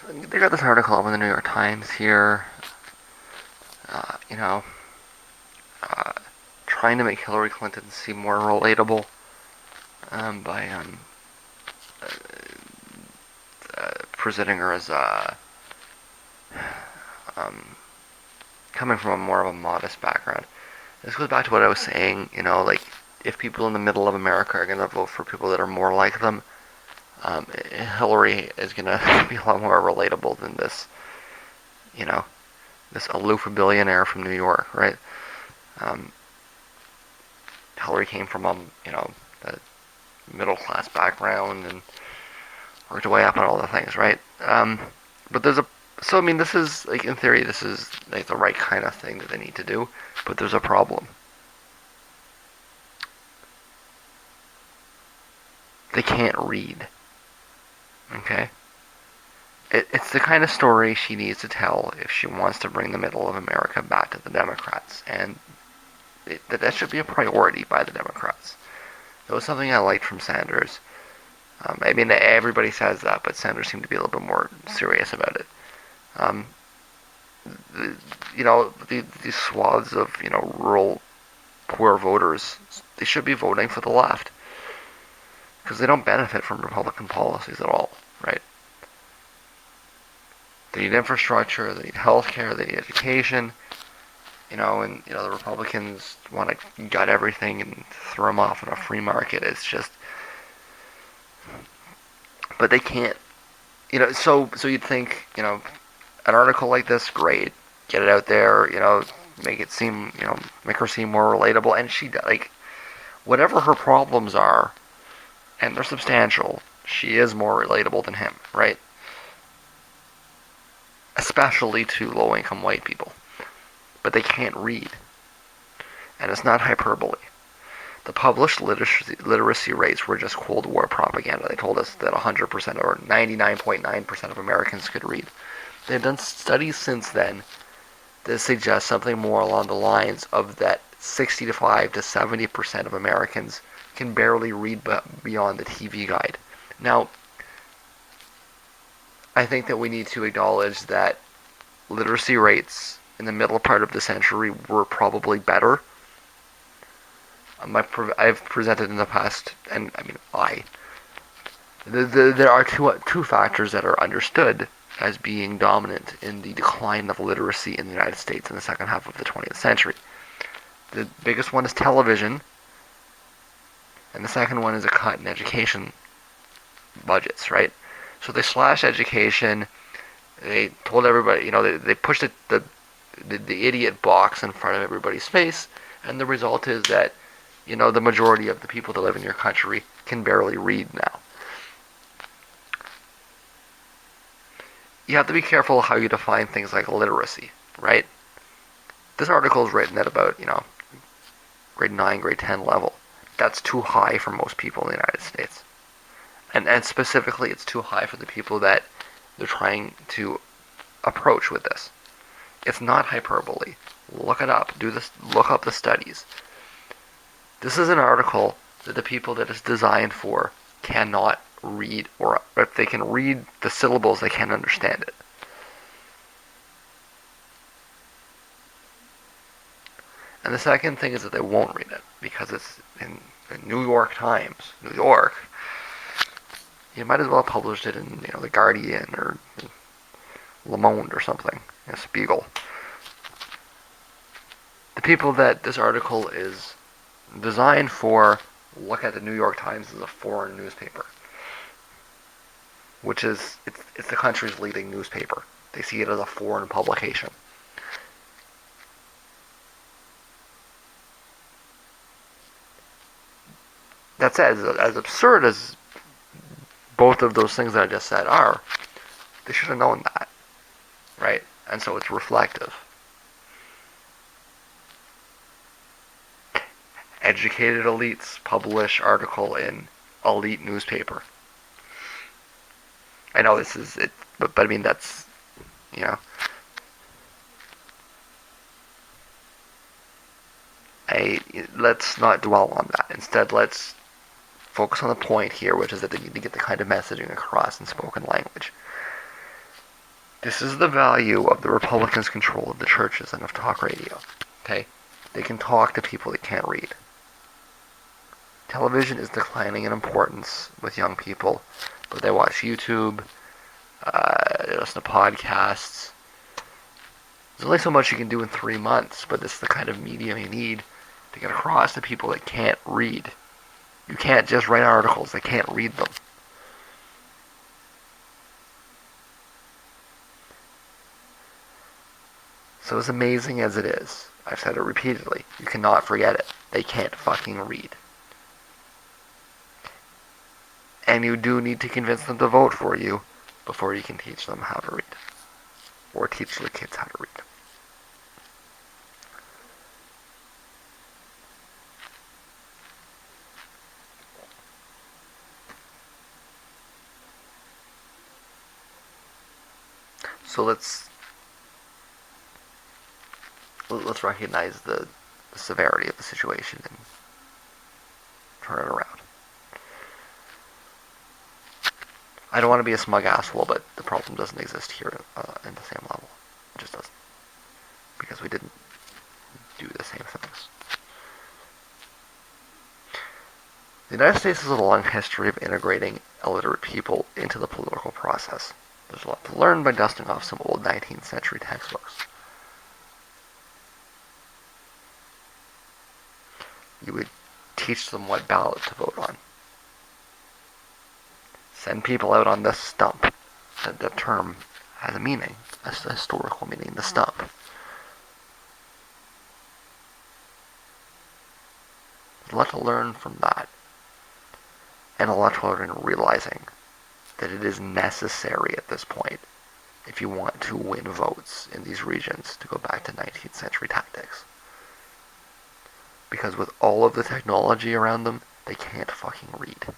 they got this article up in the New York Times here. Uh, you know, uh, Trying to make Hillary Clinton seem more relatable by presenting her as um, coming from a more of a modest background. This goes back to what I was saying. Like if people in the middle of America are going to vote for people that are more like them, Hillary is going to be a lot more relatable than this. You know, this aloof billionaire from New York, right? Um, Hillary came from a middle class background and worked her way up on all the things, right? But there's a so I mean this is like in theory this is like the right kind of thing that they need to do, but there's a problem. They can't read. Okay, it's the kind of story she needs to tell if she wants to bring the middle of America back to the Democrats, and that should be a priority by the Democrats. That was something I liked from Sanders. I mean, everybody says that, but Sanders seemed to be a little bit more serious about it. Um, these swaths of rural poor voters, they should be voting for the left because they don't benefit from Republican policies at all, right? They need infrastructure, they need health care, they need education, and the Republicans want to gut everything and throw them off in a free market. It's just, but they can't, so you'd think, an article like this, great, get it out there, make it seem, make her seem more relatable, and she like whatever her problems are, and they're substantial, she is more relatable than him, right? Especially to low-income white people, but they can't read, and it's not hyperbole. The published literacy rates were just Cold War propaganda. They told us that 100% or 99.9% of Americans could read. They've done studies since then that suggest something more along the lines of that 65 to 70% of Americans can barely read beyond the TV guide. Now, I think that we need to acknowledge that literacy rates in the middle part of the century were probably better. I've presented in the past, and I mean there are two factors that are understood as being dominant in the decline of literacy in the United States in the second half of the 20th century. The biggest one is television, and the second one is a cut in education budgets, right? So they slashed education. They told everybody, they pushed the idiot box in front of everybody's face, and the result is that, the majority of the people that live in your country can barely read now. You have to be careful how you define things like literacy, right? This article is written at about, grade 9, grade 10 level. That's too high for most people in the United States. And specifically, it's too high for the people that they're trying to approach with this. It's not hyperbole. Look it up. Look up the studies. This is an article that the people that it's designed for cannot read, or if they can read the syllables, they can't understand it. And the second thing is that they won't read it because it's in the New York Times, New York. You might as well have published it in the Guardian or Le Monde or something, Spiegel. The people that this article is designed for look at the New York Times as a foreign newspaper, which is it's the country's leading newspaper. They see it as a foreign publication. That said, as absurd as both of those things that I just said are, they should have known that, right? And so it's reflective. Educated elites publish article in elite newspaper. I know this is it, but I mean that's, let's not dwell on that. Instead, let's focus on the point here, which is that they need to get the kind of messaging across in spoken language. This is the value of the Republicans' control of the churches and of talk radio. Okay? They can talk to people that can't read. Television is declining in importance with young people, but they watch YouTube, they listen to podcasts. There's only so much you can do in 3 months, but this is the kind of medium you need to get across to people that can't read. You can't just write articles, they can't read them. So as amazing as it is, I've said it repeatedly, you cannot forget it. They can't fucking read. And you do need to convince them to vote for you before you can teach them how to read. Or teach the kids how to read. So let's recognize the severity of the situation and turn it around. I don't want to be a smug asshole, but the problem doesn't exist here in the same level. It just doesn't. Because we didn't do the same things. The United States has a long history of integrating illiterate people into the political process. There's a lot to learn by dusting off some old 19th century textbooks. You would teach them what ballot to vote on. Send people out on this stump. The term has a meaning, a historical meaning, the stump. There's a lot to learn from that. And a lot to learn in realizing that it is necessary at this point, if you want to win votes in these regions, to go back to 19th century tactics. Because with all of the technology around them, they can't fucking read.